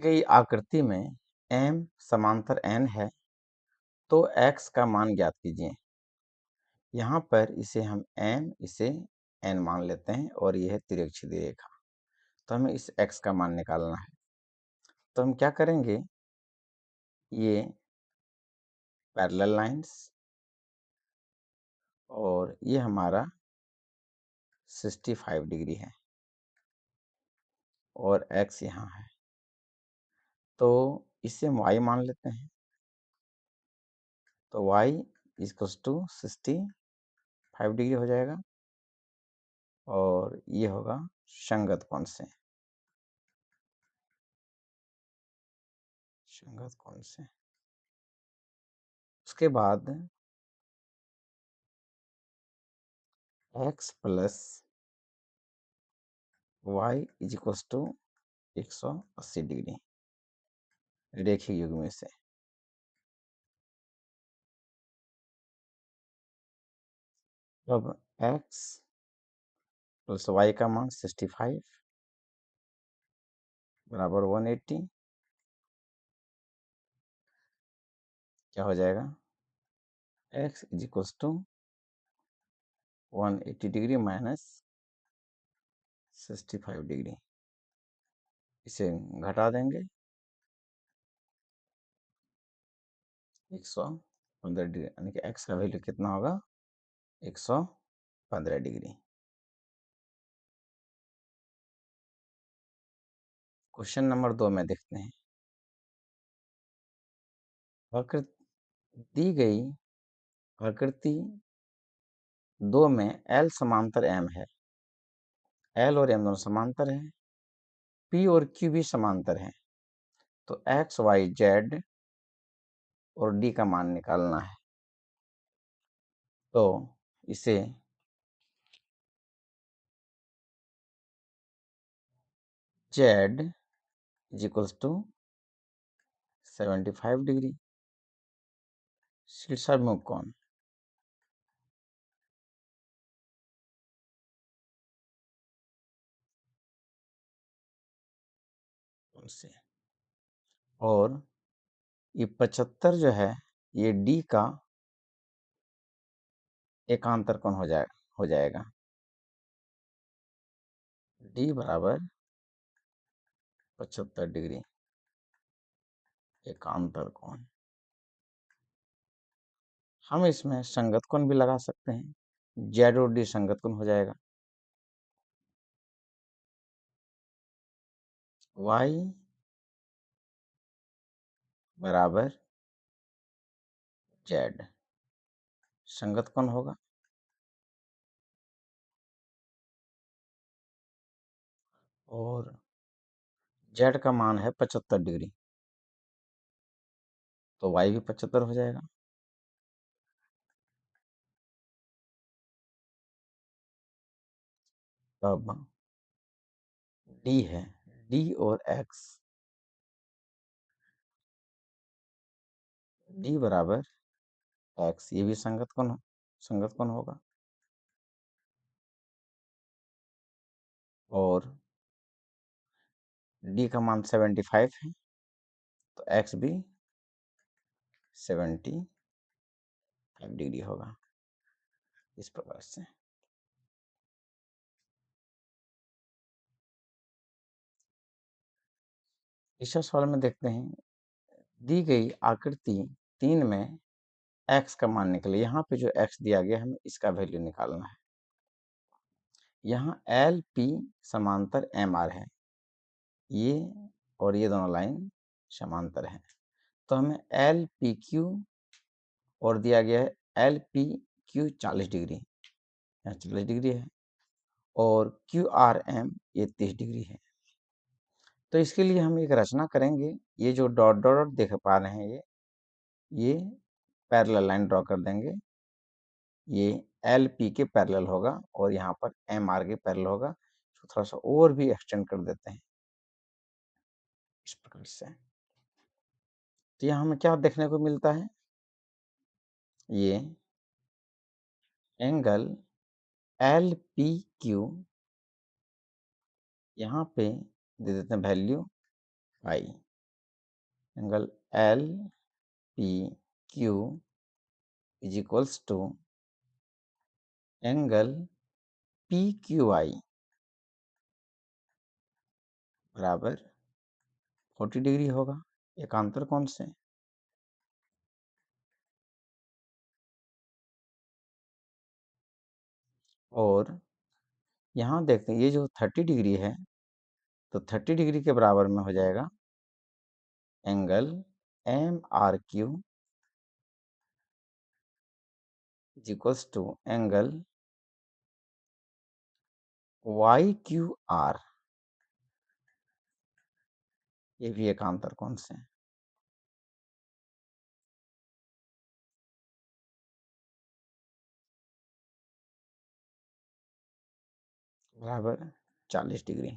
गई आकृति में m समांतर n है तो x का मान ज्ञात कीजिए। यहाँ पर इसे हम m इसे n मान लेते हैं और यह है तिर्यकछेदी रेखा। तो हमें इस x का मान निकालना है। तो हम क्या करेंगे, ये पैरेलल लाइंस और ये हमारा 65 डिग्री है और x यहाँ है, तो इसे हम y मान लेते हैं। तो y इक्वल्स टू 65 डिग्री हो जाएगा और ये होगा संगत कोण से। उसके बाद x plus y is equals to 180 degree रेखीय युग्म से। अब x प्लस y का मान 65 बराबर 180 क्या हो जाएगा, x is equals to 180 degree minus 65 degree. इसे घटा देंगे 115 डिग्री, यानी कि x का वैल्यू कितना होगा, 115 डिग्री। क्वेश्चन नंबर 2 में देखते हैं। दी गई आकृति 2 में L समांतर M है। L और M दोनों समांतर हैं। P और Q भी समांतर हैं। तो X, Y, Z और D का मान निकालना है। तो इसे Z is equals to 75 degree शीर्षाभिमुख कोण से, और ये 75 जो है ये D का एकांतर कोण हो जाएगा। D बराबर 75 डिग्री एकांतर कोण। हम इसमें संगत कोण भी लगा सकते हैं। Z और D संगत कोण हो जाएगा। Y बराबर Z संगत कोण होगा और Z का मान है 75 डिग्री, तो Y भी 75 हो जाएगा। अब D है, D और X, D बराबर X, ये भी संगत कोण होगा और D का मान 75 है तो X भी 75 डिग्री होगा। इस प्रकार से इस सवाल में देखते हैं, दी गई आकृति 3 में x का मान निकले। यहाँ पे जो x दिया गया हमें इसका वैल्यू निकालना है। यहाँ LP समांतर MR है, ये और ये दोनों लाइन समांतर हैं, तो हमें LPQ और दिया गया है LPQ 40 डिग्री, यहाँ 40 डिग्री है और QRM ये 30 डिग्री है। तो इसके लिए हम एक रचना करेंगे। ये जो डॉट डॉट डॉट देख पा रहे हैं ये पैरेलल लाइन ड्रॉ कर देंगे। ये LP के पैरेलल होगा और यहाँ पर MR के पैरेलल होगा। तो थोड़ा सा और भी एक्सटेंड कर देते हैं इस प्रकार से। तो यहाँ हमें क्या देखने को मिलता है, ये एंगल LPQ यहाँ पे दे देते हैं value pi. Angle L P Q is equals to angle P Q I बराबर 40 डिग्री होगा एकांतर कोण से। और यहाँ देखते हैं ये जो 30 डिग्री है तो 30 डिग्री के बराबर में हो जाएगा angle M R Q is equals to angle Y Q R, ये भी एकांतर कोण से है बराबर 40 डिग्री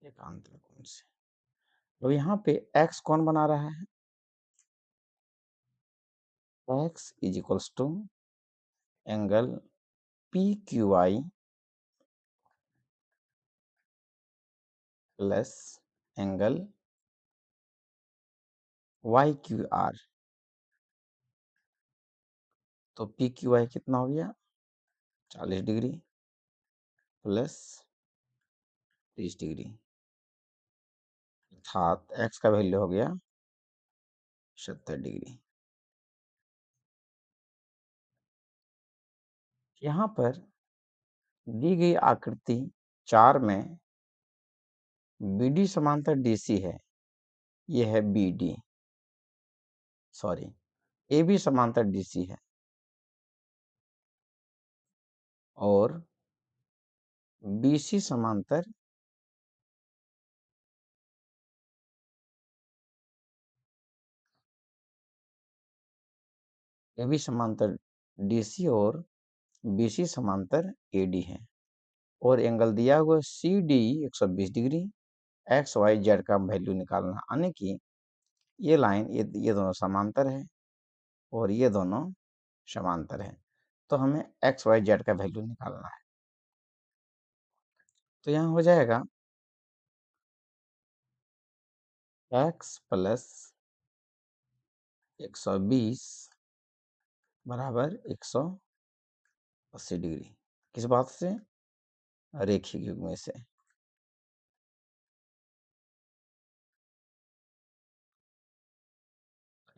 एकांतर कोण से। तो यहाँ पे x कौन बना रहा है, x is equals to angle P Q I plus angle Y Q R. तो पी क्यू आई कितना हो गया 40 डिग्री प्लस 30 डिग्री, अर्थात x का वैल्यू हो गया 70 डिग्री। यहाँ पर दी गई आकृति 4 में BD समांतर DC है, ये है BD, सॉरी AB समांतर DC है और BC समांतर AB समांतर DC और BC समांतर AD है। और एंगल दिया हुआ CD 120 degree, x y z का वैल्यू निकालना, यानी कि ये लाइन ये दोनों समांतर है और ये दोनों समांतर है, तो हमें एक्स वाई जेड का वैल्यू निकालना है। तो यहाँ हो जाएगा एक्स प्लस 120 बराबर 180 डिग्री, किस बात से, रेखीय युग्म से।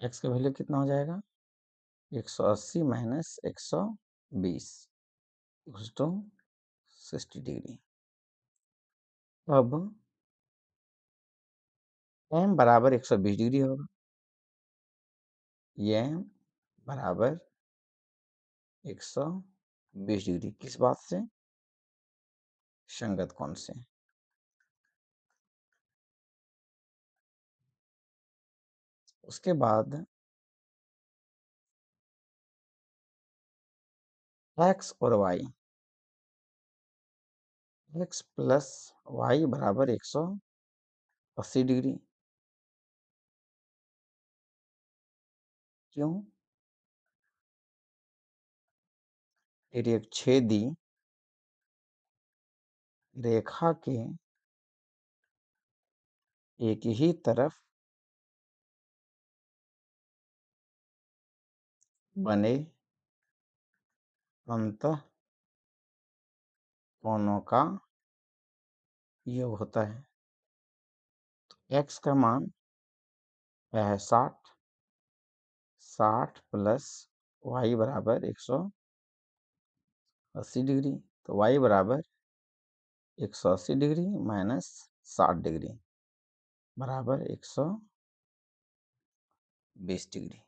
एक्स का वैल्यू कितना हो जाएगा 180 माइनस 120 टू 60 डिग्री। अब m बराबर 120 डिग्री होगा, ये m बराबर 120 डिग्री, किस बात से, संगत कोण से। उसके बाद x और y, x प्लस वाई बराबर 180 डिग्री, क्यों, फिर एक छेदी रेखा के एक ही तरफ बने अंतः कोणों का योग होता है। तो x का मान है 60, 60 प्लस वाई बराबर 180 डिग्री, तो y बराबर 180 डिग्री माइनस 60 डिग्री बराबर 120 डिग्री।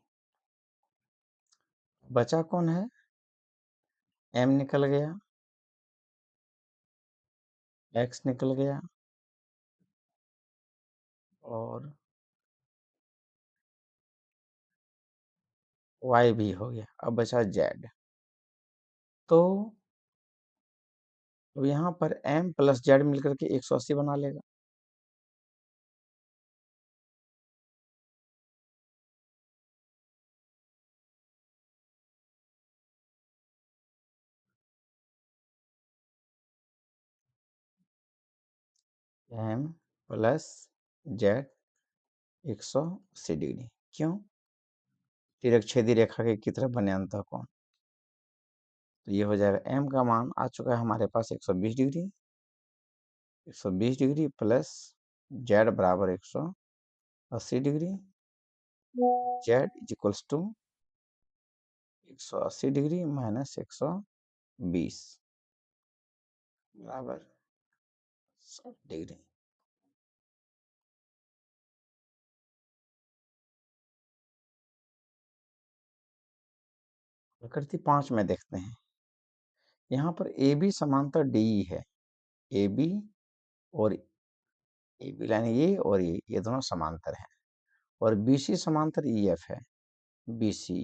बचा कौन है, m निकल गया, x निकल गया और y भी हो गया, अब बचा z। तो अब यहाँ पर m प्लस z मिलकर के 180 बना लेगा। m plus Z 180 degree. क्यों? तिरछेदी रेखा की तरफ बने अंतःकोण। तो ये हो जाएगा m का मान आ चुका है हमारे पास 120 डिग्री। 120 डिग्री प्लस जेड बराबर 180 degree. Z is equals to 180 degree minus 120 बराबर 60 डिग्री। प्रकृति 5 में देखते हैं। यहाँ पर ए बी समांतर डी है। ए बी और ए बी लाइन ये दोनों समांतर हैं। और बी सी समांतर ई एफ है। बी सी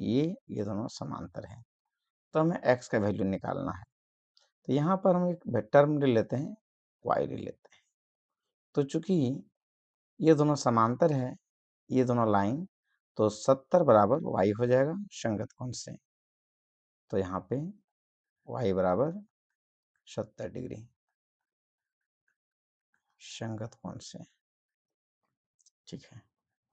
ये दोनों समांतर हैं। तो हमें एक्स का वैल्यू निकालना है। तो यहाँ पर हम एक टर्म ले लेते हैं, वाई ले लेते हैं। तो चूंकि ये दोनों समांतर है, ये दोनों लाइन, तो 70 बराबर वाई हो जाएगा संगत कोण से। तो यहाँ पे वाई बराबर 70 डिग्री संगत कोण से। ठीक है।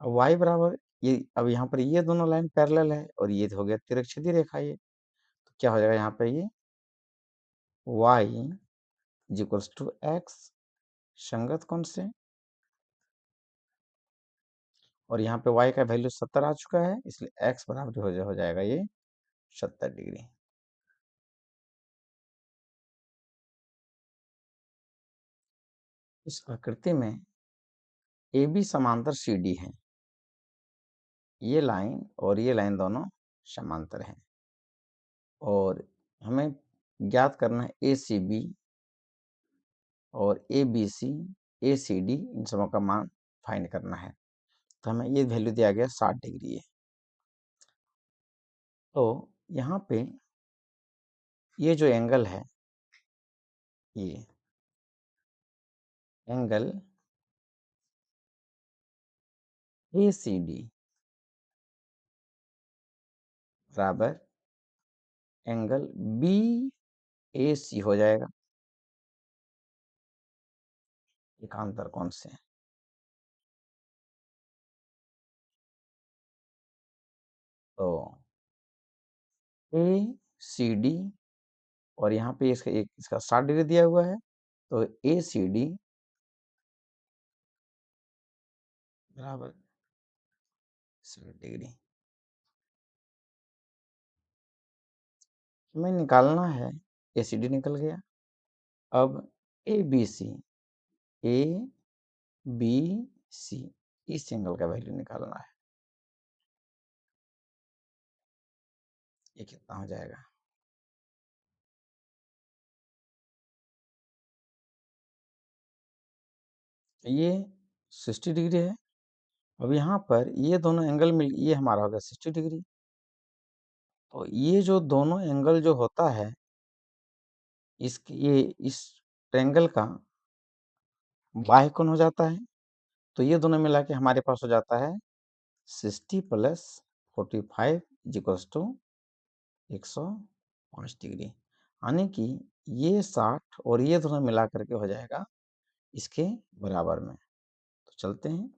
अब वाई बराबर ये, अब यहाँ पर ये दोनों लाइन पैरेलल है और ये हो गया तिरछेदी रेखा। ये तो क्या हो जाएगा यहाँ पे, ये y is equals to x संगत कोण से। और यहाँ पे y का वैल्यू 70 आ चुका है, इसलिए x बराबर हो जाएगा ये 70 डिग्री। इस आकृति में ए बी समांतर सी डी है। ये लाइन और ये लाइन दोनों समांतर हैं और हमें ज्ञात करना है ए सी बी और ए बी सी, ए सी डी, इन सबों का मान फाइंड करना है। तो हमें ये वैल्यू दिया गया 60 डिग्री है। तो यहाँ पे ये जो एंगल है, ये एंगल ए सी डी बराबर एंगल बी ए सी हो जाएगा एकांतर कोण से। तो ए सी डी और यहाँ पे इसका 60 डिग्री दिया हुआ है, तो ए सी डी बराबर 60 डिग्री हमें निकालना है। ए सी डी निकल गया। अब ए बी सी, ए बी सी, इस एंगल का वैल्यू निकालना है। ये कितना हो जाएगा? ये 60 डिग्री है। अब यहाँ पर ये दोनों एंगल मिल, ये हमारा होगा 60 डिग्री। तो ये जो दोनों एंगल जो होता है, इस ट्रायंगल का बाह्य कोण हो जाता है। तो ये दोनों मिला के हमारे पास हो जाता है 60 plus 45 is equals to 105 degree. यानी कि ये 60 और ये दोनों मिला करके हो जाएगा इसके बराबर में। तो चलते हैं।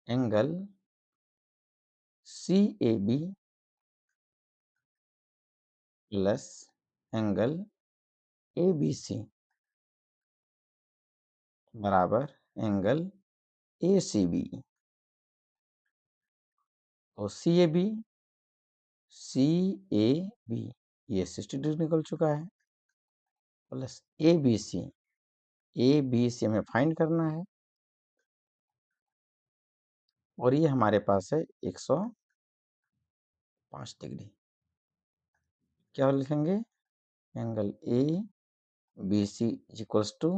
Angle C A B plus angle A B C बराबर एंगल ए सी बी। और सी ए बी ये 60 डिग्री निकल चुका है प्लस ए बी सी हमें फाइंड करना है और ये हमारे पास है 105 डिग्री। क्या लिखेंगे? Angle A B C equals to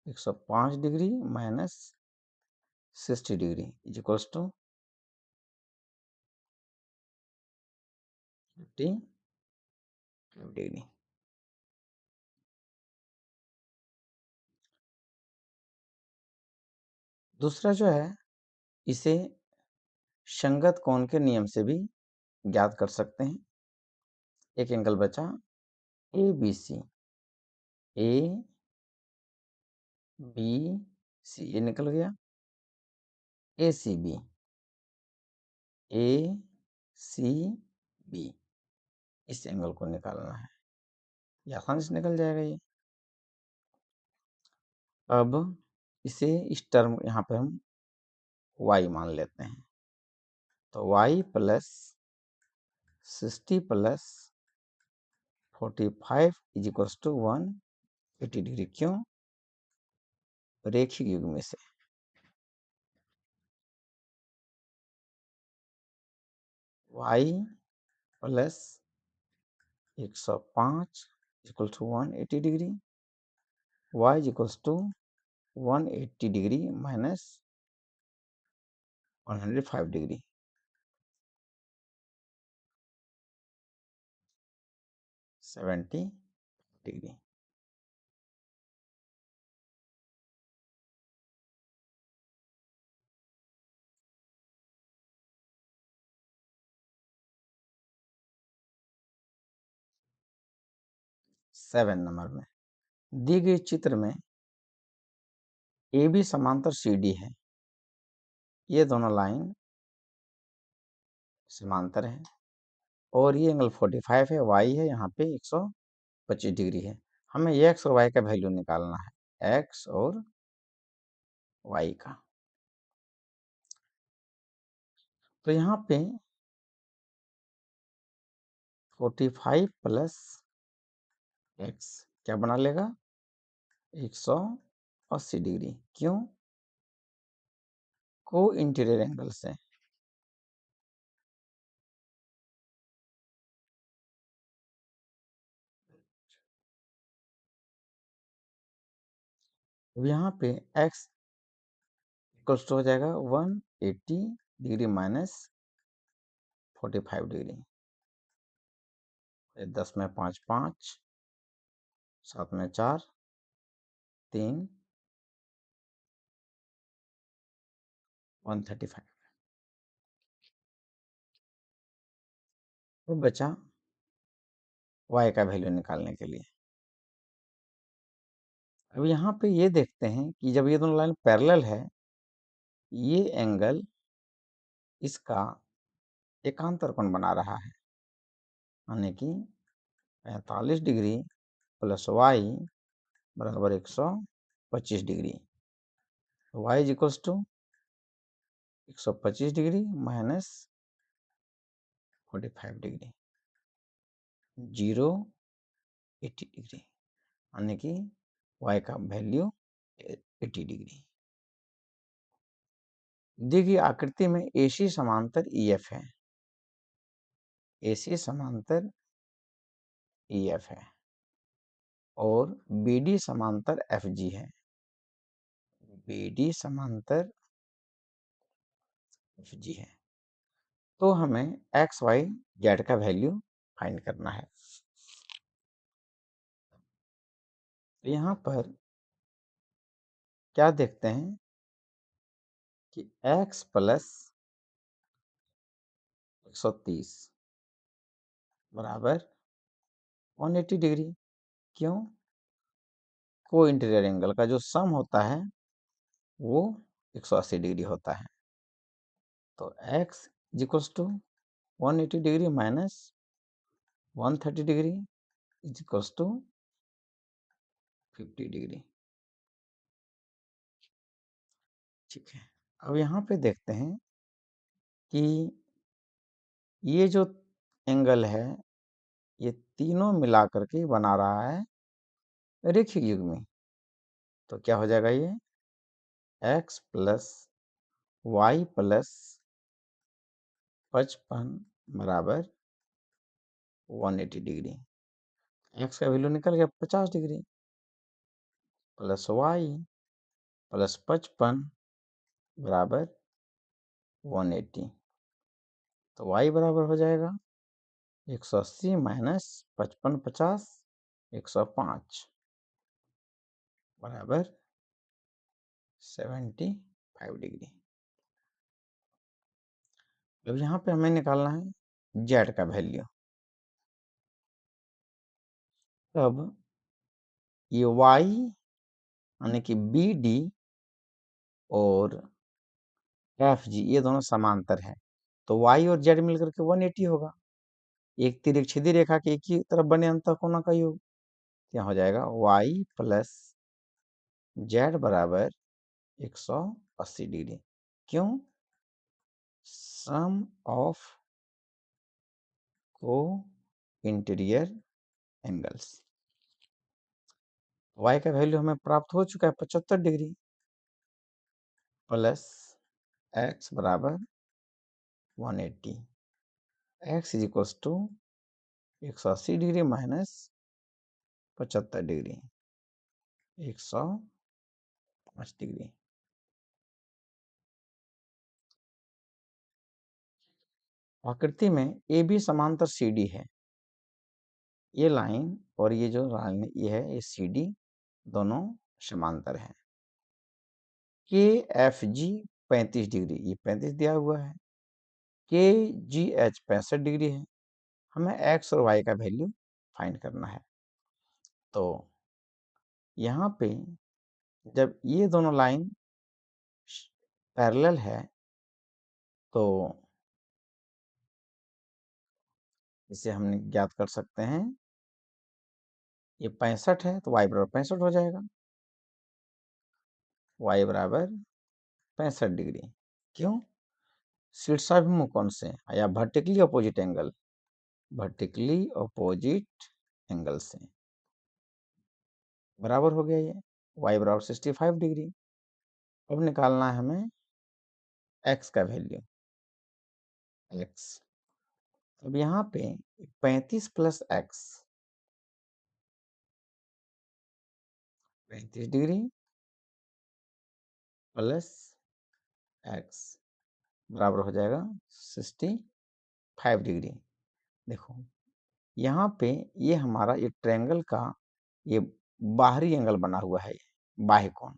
105 degree minus 60 degree equals to 55 degree. दूसरा जो है, इसे संगत कोण के नियम से भी ज्ञात कर सकते हैं। एक एंगल बचा ए बी सी, ए बी सी ए निकल गया, ए सी बी, ए सी बी, इस एंगल को निकालना है। ये आसानी से निकल जाएगा ये। अब इसे इस टर्म यहाँ पे हम y मान लेते हैं, तो y plus 60 plus 45 is equals to 180 degree. क्यों? रेखिक युग्म से। y plus 105 equal to 180 degree, y is equals to 180 degree minus 105 degree, 70 degree. Seven number में दी गई चित्र में ए बी समांतर सी डी है। ये दोनों लाइन समांतर है और ये एंगल 45 है, y है यहाँ पे 125 डिग्री है। हमें x और y का वैल्यू निकालना है, x और y का। तो यहाँ पे 45 प्लस x क्या बना लेगा? 180 डिग्री। क्यों? को इंटीरियर एंगल से। अब यहाँ पे x इक्वल्स टू हो जाएगा 180 डिग्री माइनस 45 डिग्री। 10 में 5 5, 7 में 4 3, 135। तो बचा y का वैल्यू निकालने के लिए। अब यहाँ पे ये देखते हैं कि जब ये दोनों लाइन पैरेलल है, ये एंगल इसका एकांतर कोण बना रहा है, यानी कि 45 डिग्री प्लस y बराबर 125 degree. y is equals to 125 degree minus 45 degree, 80 degree, यानी कि y का वैल्यू 80 डिग्री। दी गई आकृति में AC समांतर EF है, AC समांतर EF है और BD समांतर FG है, BD समांतर FG है। तो हमें x, y, z का वैल्यू फाइंड करना है। यहाँ पर क्या देखते हैं कि x प्लस 130 बराबर 180 डिग्री। क्यों? को इंटीरियर एंगल का जो सम होता है वो 180 डिग्री होता है। तो x is equals to 180 degree minus 130 degree is equals to 50 degree. ठीक है, अब यहाँ पे देखते हैं कि ये जो एंगल है ये तीनों मिलाकर के बना रहा है रेखिक युग्मी। तो क्या हो जाएगा? ये x प्लस वाई प्लस 55 बराबर 180 डिग्री। x का वैल्यू निकल गया 50 डिग्री प्लस y प्लस 55 बराबर 180। तो y बराबर हो जाएगा 180 माइनस 55 50 105 बराबर 75 डिग्री। अब यहाँ पे हमें निकालना है z का वैल्यू। अब ये y यानी कि BD और एफ जी ये दोनों समांतर है, तो वाई और जेड मिलकर के 180 होगा। एक तिरक छिदी रेखा के एक ही तरफ बने अंतःकोणों का योग, क्या हो जाएगा वाई प्लस जेड बराबर 180 डिग्री। क्यों? Sum of co-interior angles. y का वैल्यू हमें प्राप्त हो चुका है 75 डिग्री, प्लस x बराबर 180, x is equal to 180 degree minus 75 degree 105 degree. आकृति में ए बी समांतर सी डी है, ये लाइन और ये जो लाइन ये है ये सी डी दोनों समांतर है। के एफ जी 35 डिग्री, ये 35 दिया हुआ है, के जी एच 65 डिग्री है। हमें एक्स और वाई का वैल्यू फाइंड करना है। तो यहाँ पे जब ये दोनों लाइन पैरेलल है तो इसे हम ज्ञात कर सकते हैं, ये 65 है तो y बराबर 65 हो जाएगा, y बराबर 65 डिग्री। क्यों? शीर्षाभिमुख कोण से या vertically opposite angle, vertically opposite angle से बराबर हो गया ये y बराबर 65 डिग्री। अब निकालना है हमें x का वैल्यू x। अब यहाँ पे 35 plus x 35 degree plus x बराबर हो जाएगा 65 डिग्री। देखो यहाँ पे ये हमारा ये ट्रायंगल का ये बाहरी एंगल बना हुआ है, बाह्य कोण,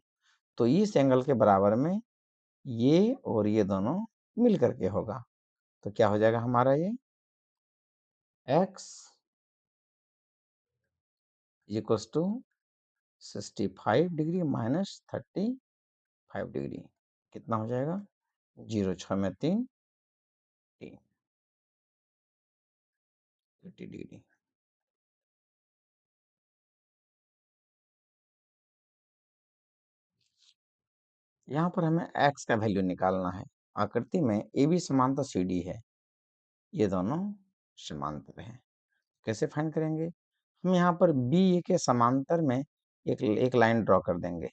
तो इस एंगल के बराबर में ये और ये दोनों मिल करके होगा। तो क्या हो जाएगा हमारा ये x equals to 65 degree minus 35 degree, कितना हो जाएगा 0 6 में 3 30 डिग्री। यहाँ पर हमें x का वैल्यू निकालना है। आकृति में ए बी समांतर सी डी है, ये दोनों समांतर है। कैसे फाइंड करेंगे? हम यहाँ पर बी ए के समांतर में एक लाइन ड्रॉ कर देंगे,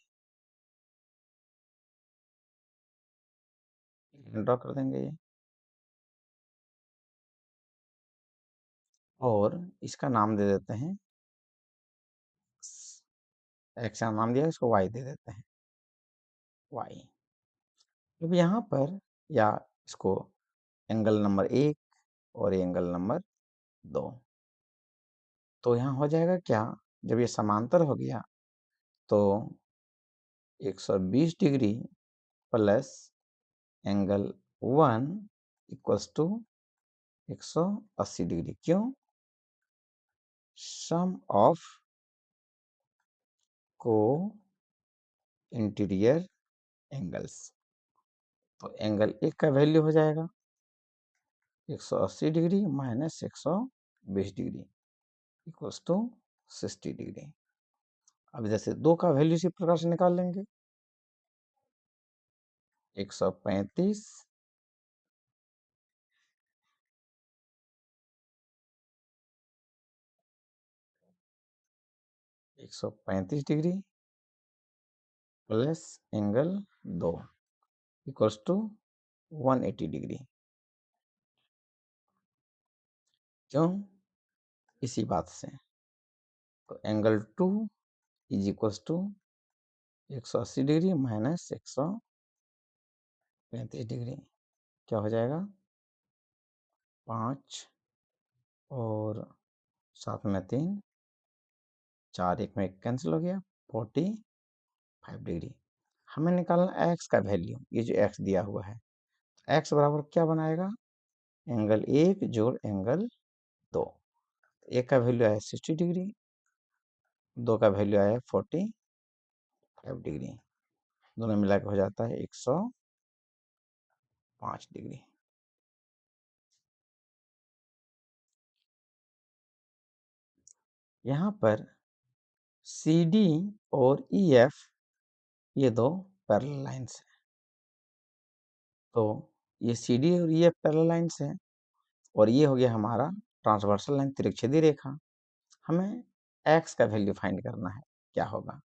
ड्रॉ कर देंगे ये, और इसका नाम दे देते हैं x का नाम दिया, इसको y दे देते हैं y। अब यहाँ पर या इसको एंगल नंबर 1 और एंगल नंबर 2, तो यहाँ हो जाएगा क्या, जब ये समांतर हो गया तो 120 degree plus angle 1 equals to 180 degree. क्यों? Sum of co-interior angles, तो एंगल 1 का वैल्यू हो जाएगा 180 degree minus 120 degree equals to 60 degree. अब जैसे 2 का वैल्यू इसी प्रकार से निकाल लेंगे, 135 135 degree plus angle 2 equals to 180 degree. क्यों? इसी बात से, तो angle 2 is equals to 180 degree minus 135 degree, क्या हो जाएगा 5 और 7 में 3 4 1 में 1 कैंसिल हो गया 45 डिग्री। हमें निकालना x का वैल्यू, ये जो x दिया हुआ है, x बराबर क्या बनाएगा एंगल 1 जोड़ एंगल 2, एक का वैल्यू आया 60 डिग्री, 2 का वैल्यू आया 45 डिग्री। दोनों मिला के हो जाता है 105 डिग्री। यहाँ पर सी डी और ई एफ ये दो पैरेलल लाइन्स हैं। तो ये सी डी और ई एफ पैरेलल लाइन्स हैं और ये हो गया हमारा ट्रांसवर्सल लाइन, तिरछेदी रेखा। हमें एक्स का वैल्यू फाइंड करना है, क्या होगा।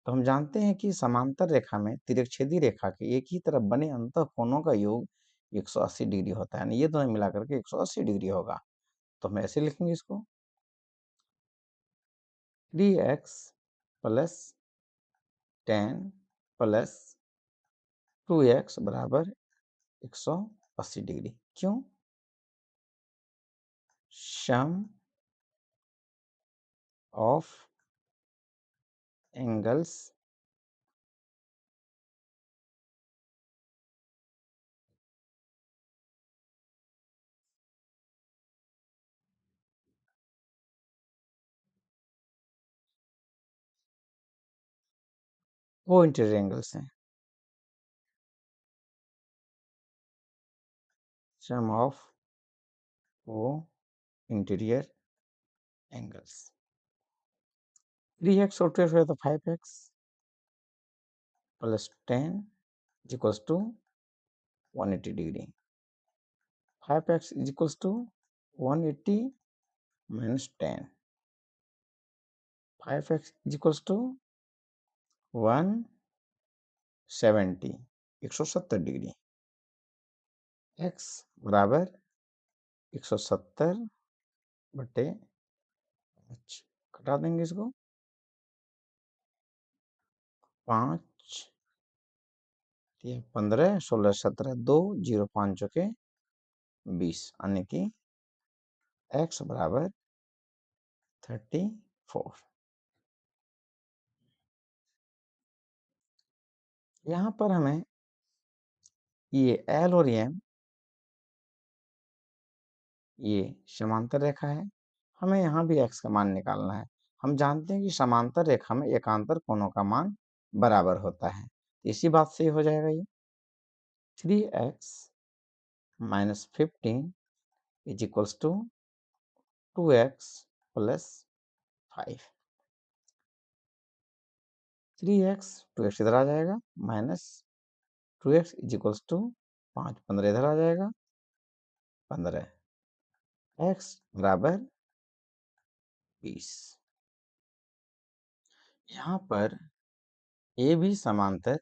तो हम जानते हैं कि समांतर रेखा में तिरछेदी रेखा के एक ही तरफ बने अंतःकोणों का योग 180 डिग्री होता है, ये दोनों मिलाकर के 180 डिग्री होगा। तो हम ऐसे लिखेंगे इसको 3x प्लस 10 प्लस 2x बराबर 180 डिग्री। क्यों? सम ऑफ एंगल्स वो इंटीरियर एंगल्स हैं। सम ऑफ वो इंटीरियर एंगल्स। 3x और 2x है तो 5x plus 10 equals to 180 degree. 5x is equals to 180 minus 10. 5x is equals to 170, 170 degree. x बराबर 170 बटे 5, घटा देंगे इसको, 5 या 15, 16, 17, 2, 0, 5 चौके 20, यानी कि x बराबर 34। यहाँ पर हमें ये L और M ये समांतर रेखा है, हमें यहाँ भी x का मान निकालना है। हम जानते हैं कि समांतर रेखा में एकांतर कोणों का मान बराबर होता है, इसी बात से हो जाएगा ये 3x minus 15 is equals to 2x plus 5। 3x 2x इधर आ जाएगा minus 2x is equals to 5, 15 इधर आ जाएगा 15, x बराबर 20। यहाँ पर ए भी समांतर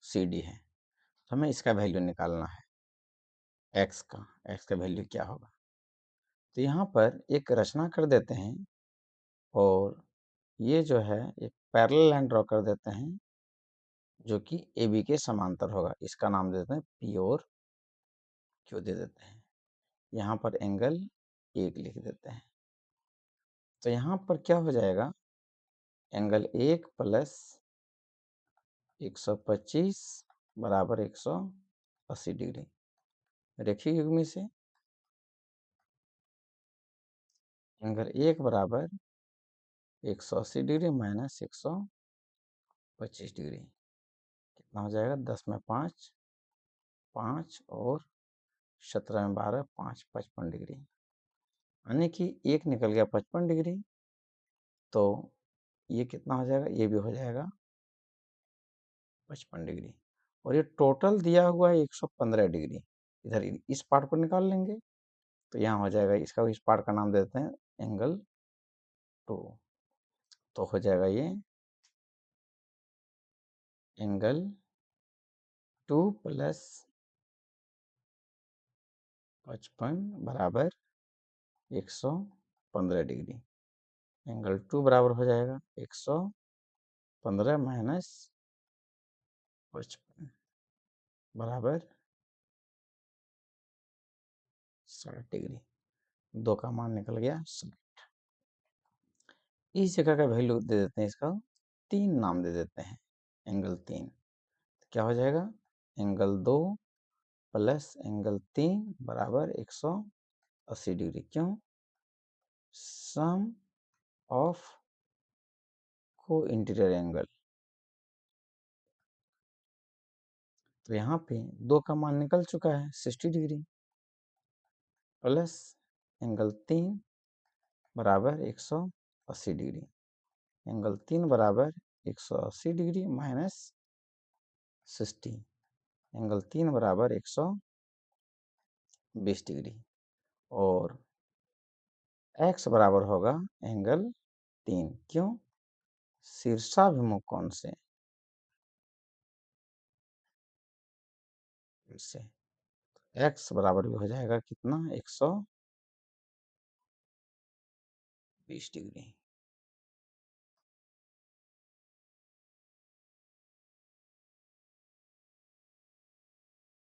सी डी है, तो हमें इसका वैल्यू निकालना है, x का वैल्यू क्या होगा। तो यहाँ पर एक रचना कर देते हैं और ये जो है एक पैरेलल लाइन ड्रॉ कर देते हैं जो कि ए बी के समांतर होगा। इसका नाम दे देते हैं पी और क्यू दे देते हैं। यहाँ पर एंगल 1 लिख देते हैं। तो यहाँ पर क्या हो जाएगा, एंगल 1 प्लस 125 बराबर 180 डिग्री। रेखीय युग्मी से एंगल 1 बराबर 180 डिग्री माइनस 125 डिग्री कितना हो जाएगा, 10 में 5, 5 और 17 में 12, 5, 55 डिग्री, यानी कि 1 निकल गया 55 डिग्री। तो ये कितना हो जाएगा, ये भी हो जाएगा 55 डिग्री। और ये टोटल दिया हुआ है 115 डिग्री। इधर इस पार्ट को निकाल लेंगे तो यहाँ हो जाएगा, इसका इस पार्ट का नाम देते हैं एंगल 2। तो हो जाएगा ये एंगल 2 प्लस 55 बराबर 115 डिग्री। एंगल 2 बराबर हो जाएगा 115 माइनस 55 बराबर 60 डिग्री। 2 का मान निकल गया 60। इस जगह का वैल्यू दे देते हैं, इसका 3 नाम दे देते हैं, एंगल 3। क्या हो जाएगा, एंगल 2 प्लस एंगल 3 बराबर 180 डिग्री। क्यों, सम ऑफ को इंटीरियर एंगल तो यहाँ पे 2 का मान निकल चुका है 60 डिग्री प्लस एंगल 3 बराबर 180 डिग्री। एंगल 3 बराबर 180 डिग्री माइनस 60, एंगल 3 बराबर 120 डिग्री और x बराबर होगा एंगल 3। क्यों? शीर्षाभिमुख कोण से x बराबर भी हो जाएगा कितना 120 डिग्री।